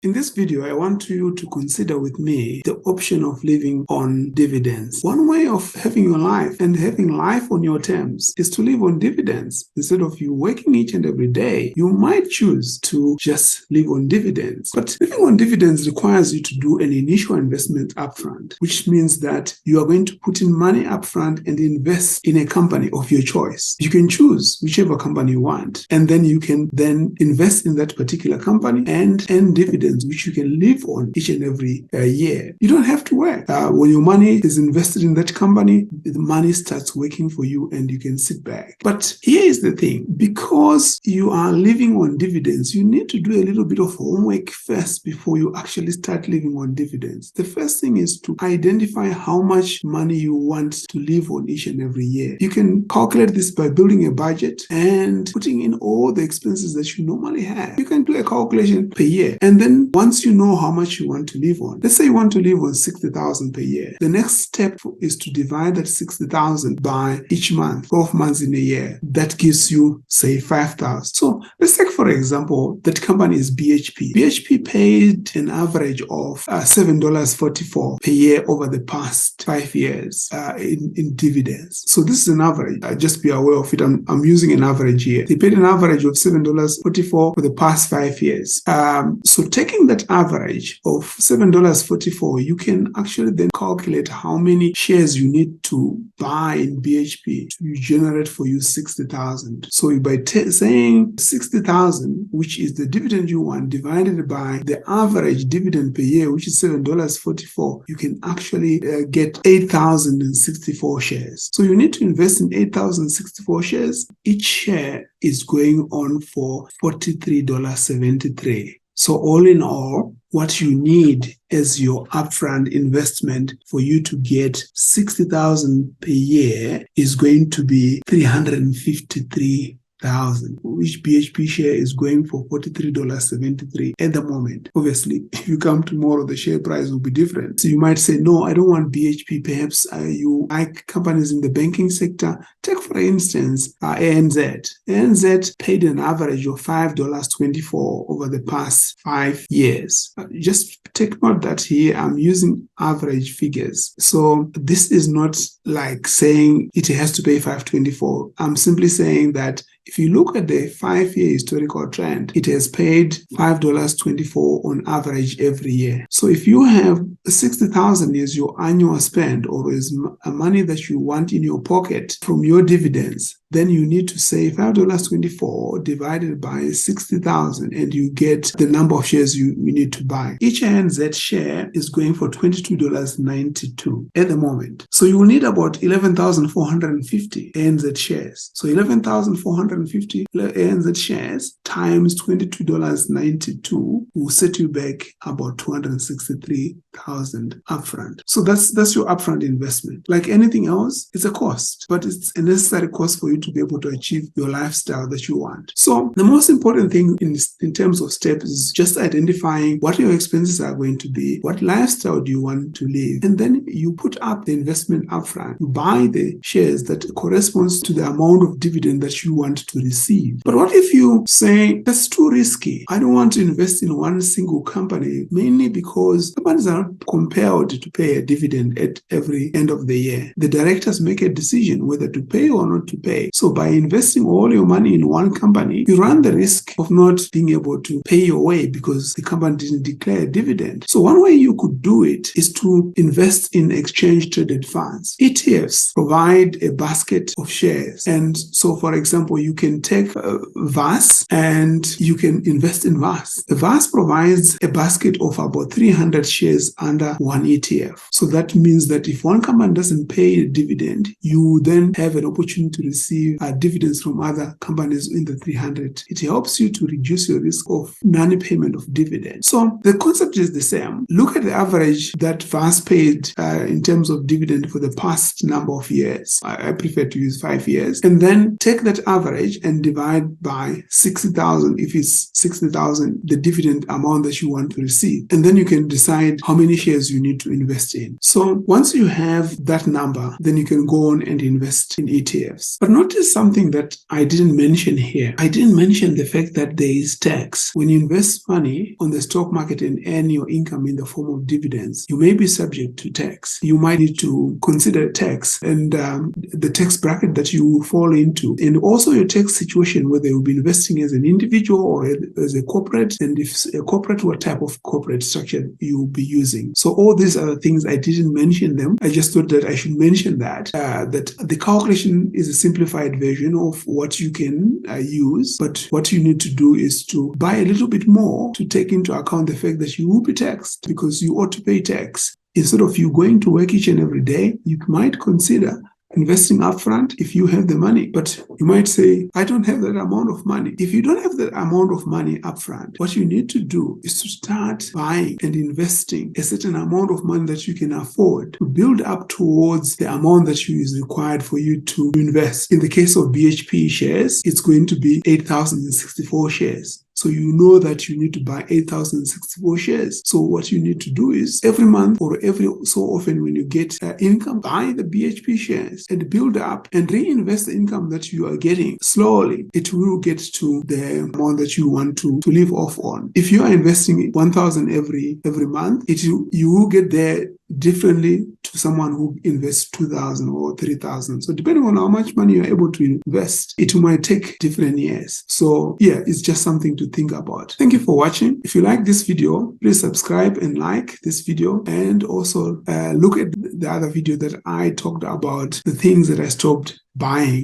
In this video, I want you to consider with me the option of living on dividends. One way of having your life and having life on your terms is to live on dividends. Instead of you working each and every day, you might choose to just live on dividends. But living on dividends requires you to do an initial investment upfront, which means that you are going to put in money upfront and invest in a company of your choice. You can choose whichever company you want, and then you can then invest in that particular company and earn dividends which you can live on each and every year. You don't have to work. When your money is invested in that company, the money starts working for you and you can sit back. But here is the thing. Because you are living on dividends, you need to do a little bit of homework first before you actually start living on dividends. The first thing is to identify how much money you want to live on each and every year. You can calculate this by building a budget and putting in all the expenses that you normally have. You can do a calculation per year, and then once you know how much you want to live on, let's say you want to live on 60,000 per year. The next step is to divide that 60,000 by each month, 12 months in a year. That gives you, say, 5,000. So let's take, for example, that company is BHP. BHP paid an average of $7.44 per year over the past 5 years in dividends. So this is an average. Just be aware of it. I'm using an average here. They paid an average of $7.44 for the past 5 years. So taking that average of $7.44, you can actually then calculate how many shares you need to buy in BHP to generate for you 60,000. So by saying 60,000, which is the dividend you want, divided by the average dividend per year, which is $7.44, you can actually get 8,064 shares. So you need to invest in 8,064 shares. Each share is going on for $43.73. So all in all, what you need as your upfront investment for you to get 60,000 per year is going to be 353,000, which BHP share is going for $43.73 at the moment. Obviously, if you come tomorrow, the share price will be different. So you might say, no, I don't want BHP. Perhaps you like companies in the banking sector. Take, for instance, ANZ. ANZ paid an average of $5.24 over the past 5 years. Just take note that here I'm using average figures. So this is not like saying it has to pay $5.24. I'm simply saying that if you look at the 5-year historical trend, it has paid $5.24 on average every year. So if you have 60,000 as your annual spend, or is money that you want in your pocket from your dividends, then you need to say $5.24 divided by 60,000 and you get the number of shares you need to buy. Each ANZ share is going for $22.92 at the moment. So you will need about 11,450 ANZ shares. So 11,450 ANZ shares times $22.92 will set you back about 263,000 upfront. So that's your upfront investment. Like anything else, it's a cost, but it's a necessary cost for you to be able to achieve your lifestyle that you want. So the most important thing in terms of steps is just identifying what your expenses are going to be, what lifestyle do you want to live, and then you put up the investment upfront. You buy the shares that corresponds to the amount of dividend that you want to receive. But what if you say, that's too risky? I don't want to invest in one single company, mainly because companies are not compelled to pay a dividend at every end of the year. The directors make a decision whether to pay or not to pay. So by investing all your money in one company, you run the risk of not being able to pay your way because the company didn't declare a dividend. So one way you could do it is to invest in exchange-traded funds. ETFs provide a basket of shares. And so, for example, you can take VAS and you can invest in VAS. The VAS provides a basket of about 300 shares under one ETF. So that means that if one company doesn't pay a dividend, you then have an opportunity to receive dividends from other companies in the 300. It helps you to reduce your risk of non-payment of dividends. So the concept is the same. Look at the average that VAS paid in terms of dividend for the past number of years. I prefer to use 5 years. And then take that average average and divide by 60,000 if it's 60,000, the dividend amount that you want to receive. And then you can decide how many shares you need to invest in. So once you have that number, then you can go on and invest in ETFs. But notice something that I didn't mention here. I didn't mention the fact that there is tax. When you invest money on the stock market and earn your income in the form of dividends, you may be subject to tax. You might need to consider tax and the tax bracket that you fall into, and also your tax situation, whether you'll be investing as an individual or as a corporate, and if a corporate, what type of corporate structure you'll be using. So all these are things I didn't mention them. I just thought that I should mention that the calculation is a simplified version of what you can use, but what you need to do is to buy a little bit more to take into account the fact that you will be taxed, because you ought to pay tax. Instead of you going to work each and every day, you might consider investing upfront if you have the money. But you might say, I don't have that amount of money. If you don't have that amount of money upfront, what you need to do is to start buying and investing a certain amount of money that you can afford to build up towards the amount that is required for you to invest. In the case of BHP shares, it's going to be 8,064 shares. So you know that you need to buy 8,064 shares. So what you need to do is every month or every so often when you get income, buy the BHP shares and build up and reinvest the income that you are getting. Slowly, it will get to the amount that you want to live off on. If you are investing 1,000 every month, you will get there differently to someone who invests 2,000 or 3,000. So depending on how much money you're able to invest, it might take different years. So yeah, it's just something to think about. Thank you for watching. If you like this video, please subscribe and like this video, and also look at the other video that I talked about the things that I stopped buying